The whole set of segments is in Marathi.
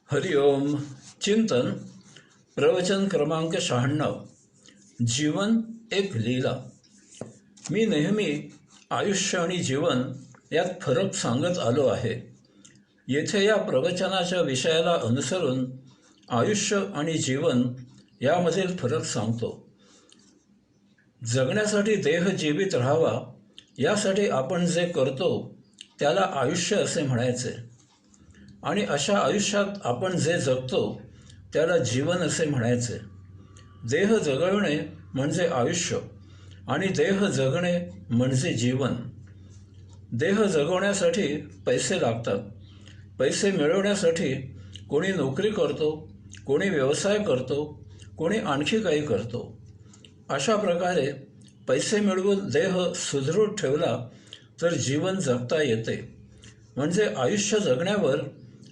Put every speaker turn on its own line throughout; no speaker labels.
हरिओम. चिंतन. प्रवचन क्रमांक 96. जीवन एक लीला. मी नेहमी आयुष्य आणि जीवन यात फरक सांगत आलो आहे. येथे या प्रवचनाच्या विषयाला अनुसरून आयुष्य आणि जीवन यामधील फरक सांगतो. जगण्यासाठी देह जीवित राहावा यासाठी आपण जे करतो त्याला आयुष्य असे म्हणायचे आणि अशा आयुष्यात आपण जे जगतो त्याला जीवन असे म्हणायचे. देह जगवणे म्हणजे आयुष्य आणि देह जगणे म्हणजे जीवन. देह जगवण्यासाठी पैसे लागतात. पैसे मिळवण्यासाठी कोणी नोकरी करतो, कोणी व्यवसाय करतो, कोणी आणखी काही करतो. अशा प्रकारे पैसे मिळवून देह सुदृढ ठेवला तर जीवन जगता येते. म्हणजे आयुष्य जगण्यावर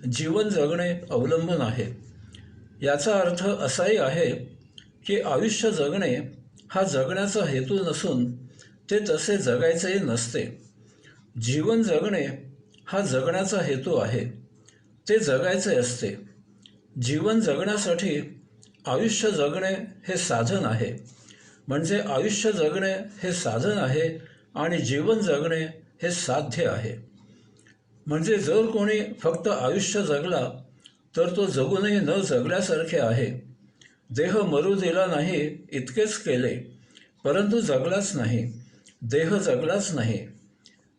जीवन जगणे अवलंबून आहे. याचा अर्थ असाही आहे की आयुष्य जगणे हा जगण्याचा हेतू नसून ते तसे जगायचेही नसते. जीवन जगणे हा जगण्याचा हेतू आहे, ते जगायचे असते. जीवन जगण्यासाठी आयुष्य जगणे हे साधन आहे. म्हणजे आयुष्य जगणे हे साधन आहे आणि जीवन जगणे हे साध्य आहे. म्हणजे जर कोणी फक्त आयुष्य जगला तर तो जगूनही न जगल्यासारखे आहे. देह मरू दिला नाही इतकेच केले, परंतु जगलाच नाही, देह जगलाच नाही.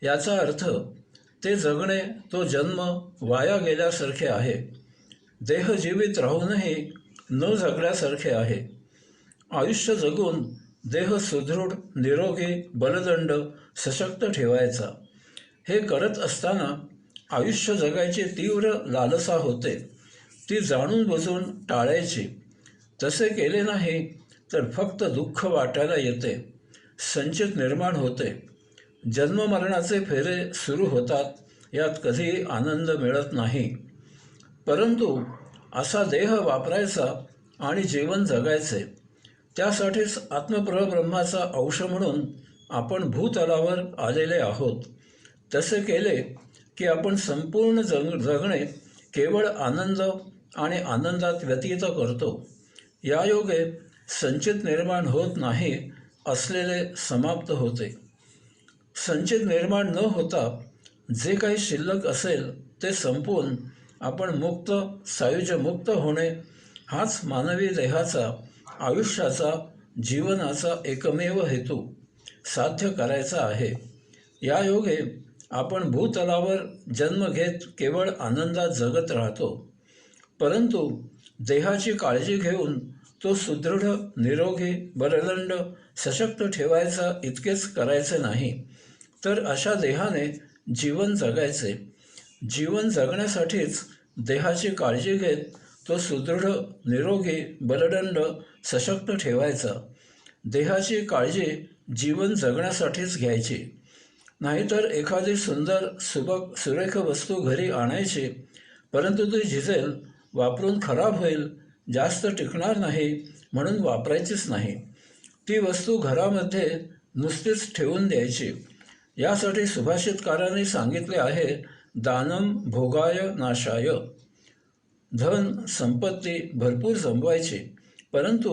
याचा अर्थ ते जगणे, तो जन्म वाया गेल्यासारखे आहे. देह जीवित राहूनही न जगल्यासारखे आहे. आयुष्य जगून देह सुदृढ, निरोगी, बलदंड, सशक्त ठेवायचा. हे करत असताना आयुष्य जगायची तीव्र लालसा होते, ती जाणून बुजून टाळायची. तसे केले नाही तर फक्त दुःख वाटायला येते, संचित निर्माण होते, जन्ममरणाचे फेरे सुरू होतात. यात कधीही आनंद मिळत नाही. परंतु असा देह वापरायचा आणि जीवन जगायचे. त्यासाठीच आत्मपरब्रह्माचा अंश म्हणून आपण भूतलावर आलेले आहोत. तसे केले की आपण संपूर्ण जगणे केवळ आनंद आणि आनंदात व्यतीत करतो. यायोगे संचित निर्माण होत नाही असलेले समाप्त होते. संचित निर्माण न होता जे काही शिल्लक असेल ते संपवून आपण मुक्त, सायुज्यमुक्त होणे हाच मानवी देहाचा, आयुष्याचा, जीवनाचा एकमेव हेतू साध्य करायचा आहे. यायोगे आपण भूतलावर जन्म घेत केवळ आनंदात जगत राहतो. परंतु देहाची काळजी घेऊन तो सुदृढ, निरोगी, बलदंड, सशक्त ठेवायचा इतकेच करायचे नाही, तर अशा देहाने जीवन जगायचे. जीवन जगण्यासाठीच देहाची काळजी घेत तो सुदृढ, निरोगी, बलदंड, सशक्त ठेवायचा. देहाची काळजी जीवन जगण्यासाठीच घ्यायची. नाहीतर एखादी सुंदर, सुबक, सुरेख वस्तू घरी आणायची, परंतु ती झिजेल, वापरून खराब होईल, जास्त टिकणार नाही म्हणून वापरायचीच नाही. ती वस्तू घरामध्ये नुसतीच ठेवून द्यायची. यासाठी सुभाषितकारांनी सांगितले आहे, दानम भोगाय नाशाय. धन, संपत्ती भरपूर जमवायची, परंतु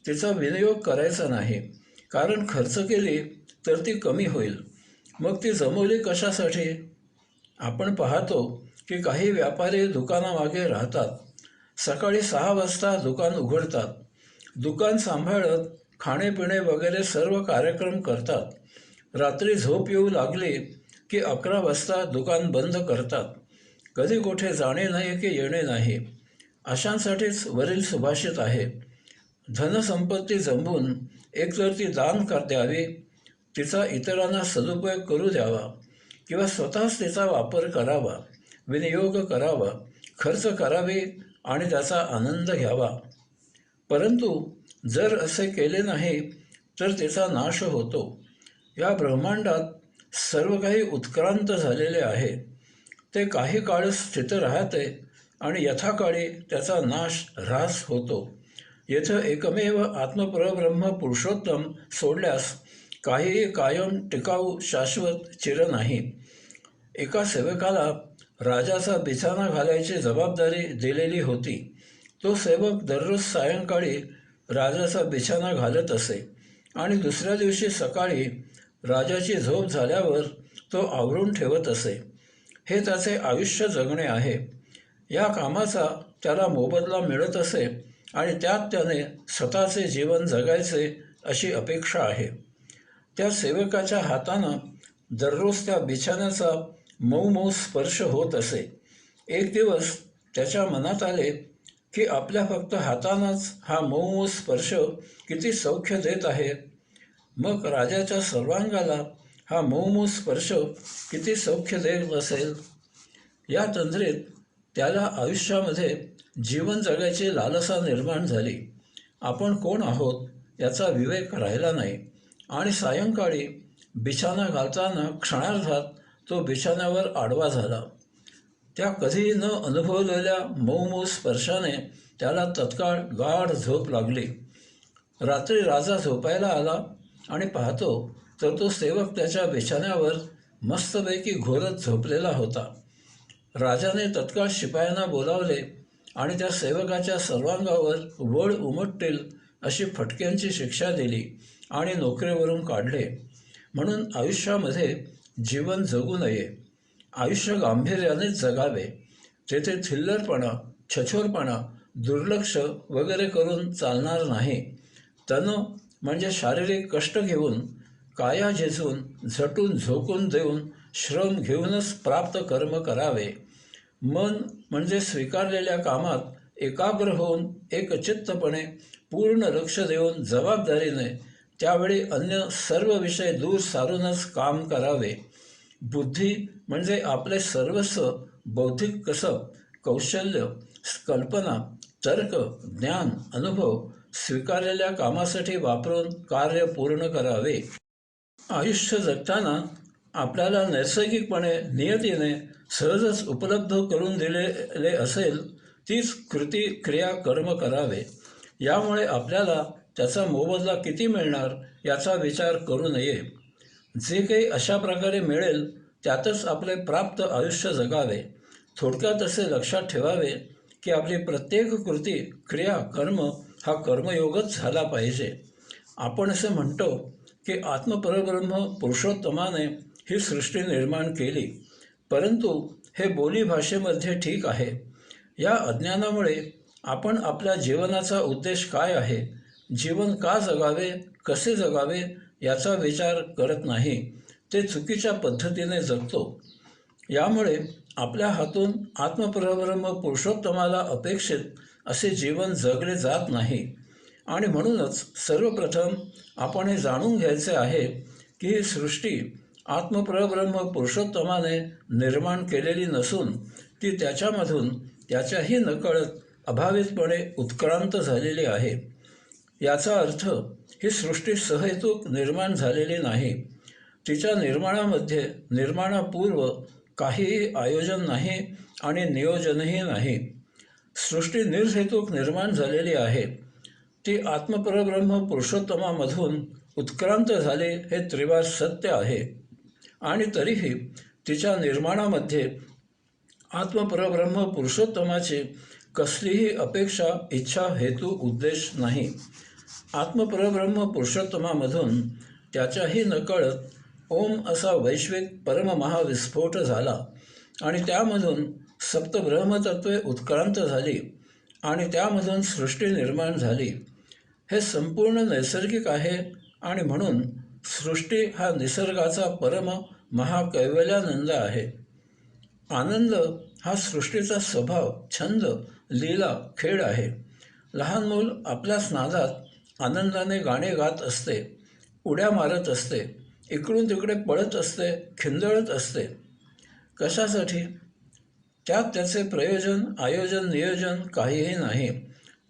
तिचा विनियोग करायचा नाही, कारण खर्च केली तर ती कमी होईल. मग ती जमवली कशासाठी? आपण पाहतो की काही व्यापारी दुकानामागे राहतात. सकाळी 6 वाजता दुकान उघडतात, दुकान सांभाळत खाणेपिणे वगैरे सर्व कार्यक्रम करतात. रात्री झोप येऊ लागली की 11 वाजता दुकान बंद करतात. कधी कुठे जाणे नाही की येणे नाही. अशांसाठीच वरील सुभाषित आहे. धनसंपत्ती जमवून एकतर ती दान द्यावी, तिचा इतरांना सदुपयोग करू द्यावा, किंवा स्वतःच तिचा वापर करावा, विनियोग करावा, खर्च करावे आणि त्याचा आनंद घ्यावा. परंतु जर असे केले नाही तर तिचा नाश होतो. या ब्रह्मांडात सर्व काही उत्क्रांत झालेले आहे. ते काही काळ स्थित राहते आणि यथाकाळी त्याचा नाश, ऱ्हास होतो. येथे एकमेव आत्मपरब्रह्म पुरुषोत्तम सोडल्यास काहीही कायम, टिकाऊ, शाश्वत, चिर नाही. एका सेवकाला राजाचा बिछाना घालायची जबाबदारी दिलेली होती. तो सेवक दररोज सायंकाळी राजाचा बिछाना घालत असे आणि दुसऱ्या दिवशी सकाळी राजाची झोप झाल्यावर तो आवरून ठेवत असे. हे त्याचे आयुष्य जगणे आहे. या कामाचा त्याला मोबदला मिळत असे आणि त्यात त्याने स्वतःचे जीवन जगायचे अशी अपेक्षा आहे. त्या सेवकाच्या हातानं दररोज त्या बिछाण्याचा मऊ मऊ स्पर्श होत असे. एक दिवस त्याच्या मनात आले की आपल्या फक्त हातानंच हा मऊ मऊ स्पर्श किती सौख्य देत आहे. मग राजाच्या सर्वांगाला हा मऊ मऊ स्पर्श किती सौख्य देत असेल. या तंद्रीत त्याला आयुष्यामध्ये जीवन जगायची लालसा निर्माण झाली. आपण कोण आहोत याचा विवेक राहिला नाही आणि सायंकाळी बिछाना घालताना क्षणार्धात तो बिछाण्यावर आडवा झाला. त्या कधी न अनुभवलेल्या मऊ मऊ स्पर्शाने त्याला तत्काळ गाढ झोप लागली. रात्री राजा झोपायला आला आणि पाहतो तर तो सेवक त्याच्या बिछाण्यावर मस्तपैकी घोरत झोपलेला होता. राजाने तत्काळ शिपायांना बोलावले आणि त्या सेवकाच्या सर्वांगावर वळ उमटतील अशी फटक्यांची शिक्षा दिली आणि नोकरीवरून काढले. म्हणून आयुष्यामध्ये जीवन जगू नये. आयुष्य गांभीर्यानेच जगावे. तेथे थिल्लरपणा, छछोरपणा, दुर्लक्ष वगैरे करून चालणार नाही. तन म्हणजे शारीरिक कष्ट घेऊन, काया झिजून, झटून झोकून देऊन, श्रम घेऊनच प्राप्त कर्म करावे. मन म्हणजे स्वीकारलेल्या कामात एकाग्र होऊन एकचित्तपणे पूर्ण लक्ष देऊन जबाबदारीने त्यावेळी अन्य सर्व विषय दूर सारूनच काम करावे. बुद्धी म्हणजे आपले सर्वस्व बौद्धिक कसब, कौशल्य, कल्पना, तर्क, ज्ञान, अनुभव स्वीकारलेल्या कामासाठी वापरून कार्य पूर्ण करावे. आयुष्य जगताना आपल्याला नैसर्गिकपणे नियतीने सहजच उपलब्ध करून दिलेले असेल तीच कृती, क्रिया, कर्म करावे. यामुळे आपल्याला त्याचा मोबदला किती मिळणार याचा विचार करू नये. जे काही अशा प्रकारे मिळेल त्यातच आपले प्राप्त आयुष्य जगावे. थोडक्यात असे लक्षात ठेवावे की आपली प्रत्येक कृती, क्रिया, कर्म हा कर्मयोगच झाला पाहिजे. आपण असे म्हणतो की आत्मपरब्रह्म पुरुषोत्तमाने ही सृष्टी निर्माण केली, परंतु हे बोलीभाषेमध्ये ठीक आहे. या अज्ञानामुळे आपण आपल्या जीवनाचा उद्देश काय आहे, जीवन का जगावे, कसे जगावे याचा विचार करत नाही. ते चुकीच्या पद्धतीने जगतो. यामुळे आपल्या हातून आत्मपरब्रह्म पुरुषोत्तमाला अपेक्षित असे जीवन जगले जात नाही. आणि म्हणूनच सर्वप्रथम आपण हे जाणून घ्यायचे आहे की ही सृष्टी आत्मपरब्रह्म पुरुषोत्तमाने निर्माण केलेली नसून ती त्याच्यामधून त्याच्याही नकळत अभावितपणे उत्क्रांत झालेली आहे. याचा अर्थ ही सृष्टी सहहेतुक निर्माण झालेली नाही. तिच्या निर्माणामध्ये निर्माणापूर्व काहीही आयोजन नाही आणि नियोजनही नाही. सृष्टी निर्हेतुक निर्माण झालेली आहे. ती आत्मपरब्रह्म पुरुषोत्तमामधून उत्क्रांत झाले हे त्रिवार सत्य आहे. आणि तरीही तिच्या निर्माणामध्ये आत्मपरब्रह्म पुरुषोत्तमाची कसलीही अपेक्षा, इच्छा, हेतू, उद्देश नाही. आत्मपरब्रह्म पुरुषोत्तमामधून त्याच्याही नकळत ओम असा वैश्विक परममहाविस्फोट झाला आणि त्यामधून सप्तब्रह्मतत्वे उत्क्रांत झाली आणि त्यामधून सृष्टी निर्माण झाली. हे संपूर्ण नैसर्गिक आहे आणि म्हणून सृष्टी हा निसर्गाचा परम महाकैवल्यानंद आहे. आनंद हा सृष्टीचा स्वभाव, छंद, लीला, खेळ आहे. लहान मूल आपल्याच नादात आनंदाने गाणे गात असते, उड्या मारत असते, इकडून तिकडे पळत असते, खिंदळत असते. कशासाठी? त्यात त्याचे प्रयोजन, आयोजन, नियोजन काहीही नाही.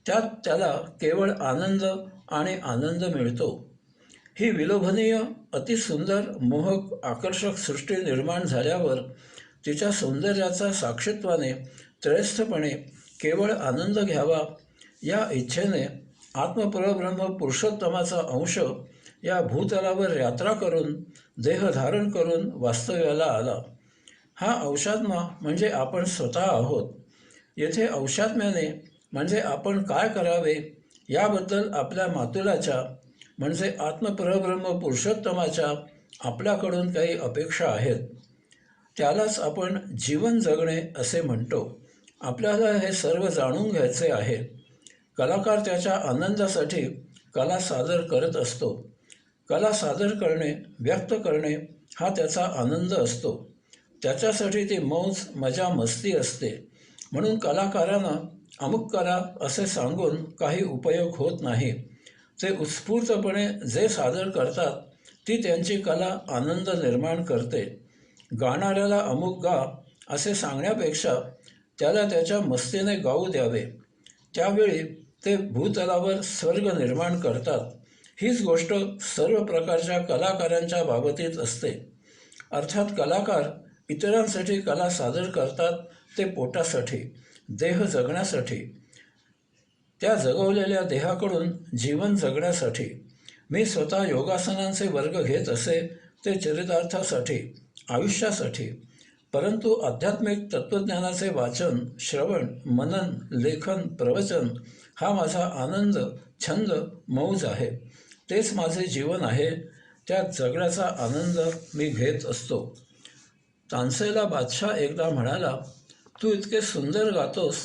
त्यात त्याला केवळ आनंद आणि आनंद मिळतो. ही विलोभनीय, अतिसुंदर, मोहक, आकर्षक सृष्टी निर्माण झाल्यावर तिच्या सौंदर्याचा साक्षीत्वाने त्रयस्थपणे केवळ आनंद घ्यावा या इच्छेने आत्मपरब्रह्म पुरुषोत्तमाचा अंश या भूतलावर यात्रा करून, देह धारण करून वास्तव्याला आला. हा औषात्मा म्हणजे आपण स्वतः आहोत. येथे औषात्म्याने म्हणजे आपण काय करावे याबद्दल आपल्या मातुलाच्या म्हणजे आत्मपरब्रह्म पुरुषोत्तमाच्या आपल्याकडून काही अपेक्षा आहेत. त्यालाच आपण जीवन जगणे असे म्हणतो. आपल्याला हे सर्व जाणून घ्यायचे आहे. कलाकार त्याच्या आनंदासाठी कला सादर करत असतो. कला सादर करणे, व्यक्त करणे हा त्याचा आनंद असतो. त्याच्यासाठी ती मौज मजा मस्ती असते. म्हणून कलाकारांना अमुक करा असे सांगून काही उपयोग होत नाही. ते उत्स्फूर्तपणे जे सादर करतात ती त्यांची कला आनंद निर्माण करते. गाणाऱ्याला अमुक गा असे सांगण्यापेक्षा त्याला त्याच्या मस्तीने गाऊ द्यावे. त्यावेळी ते भूतलावर स्वर्ग निर्माण करतात. हीच गोष्ट सर्व प्रकारच्या कलाकारांच्या बाबतीत असते. अर्थात कलाकार इतरांसाठी कला सादर करतात ते पोटासाठी, देह जगण्यासाठी, त्या जगवलेल्या देहाकडून जीवन जगण्यासाठी. मी स्वतः योगासनांचे वर्ग घेत असे ते चरितार्थासाठी, आयुष्यासाठी. परंतु आध्यात्मिक तत्त्वज्ञानाचे वाचन, श्रवण, मनन, लेखन, प्रवचन हा माझा आनंद, छंद, मौज आहे. तेच माझे जीवन आहे. त्यात जगण्याचा आनंद मी घेत असतो. तानसेला बादशाह एकदा म्हणाला, तू इतके सुंदर गातोस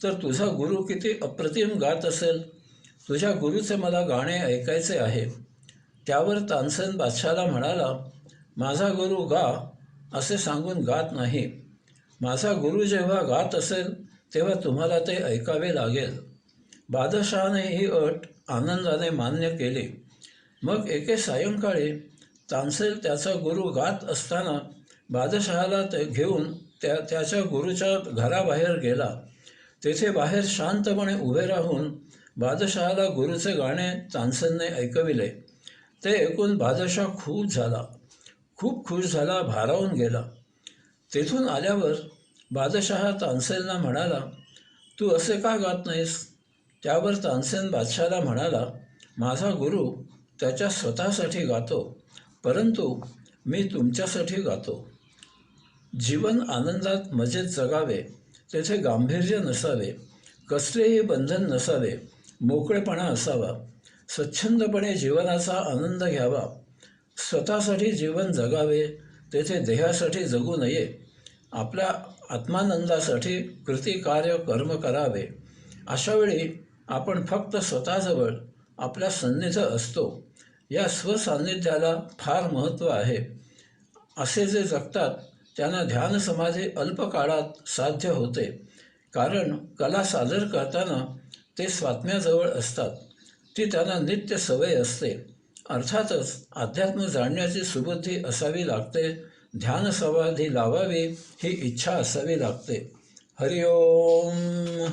तर तुझा गुरु किती अप्रतिम गात असेल. तुझ्या गुरुचे मला गाणे ऐकायचे आहे. त्यावर तानसेन बादशाहला म्हणाला, माझा गुरु गा असे सांगून गात नाही. माझा गुरु जेव्हा गात असेल तेव्हा तुम्हाला ते ऐकावे लागेल. बादशहाने ही अट आनंदाने मान्य केली. मग एके सायंकाळी तानसेन त्याचा गुरु गात असताना बादशहाला ते घेऊन त्याच्या गुरुच्या घराबाहेर गेला. तेथे बाहेर शांतपणे उभे राहून बादशहाला गुरुचे गाणे तानसेनने ऐकविले. ते ऐकून बादशाह खूप खुश झाला, भारावून गेला. तेथून आल्यावर बादशाह तानसेनला म्हणाला, तू असे का गात नाहीस? त्यावर तानसेन बादशाहला म्हणाला, माझा गुरु त्याच्या स्वतःसाठी गातो, परंतु मी तुमच्यासाठी गातो. जीवन आनंदात मजेत जगावे, तेथे गांभीर्य नसावे, कसलेही बंधन नसावे, मोकळेपणा असावा. स्वच्छंदपणे जीवनाचा आनंद घ्यावा. स्वतःसाठी जीवन जगावे, तेथे देहासाठी जगू नये. आपल्या आत्मानंदासाठी कृती कार्य कर्म करावे. अशावेळी आपण फक्त स्वतःजवळ आपल्या सन्निध असतो. या स्वसान्निध्याला फार महत्त्व आहे. असे जे जगतात त्यांना ध्यानसमाधी अल्पकाळात साध्य होते. कारण कला सादर करताना ते स्वात्म्याजवळ असतात. ती त्यांना नित्य सवय असते. अर्थातच अध्यात्म जाणण्याची सुबुद्धी असावी लागते. ध्यानसमाधी लावावी ही इच्छा असावी लागते. हरिओम.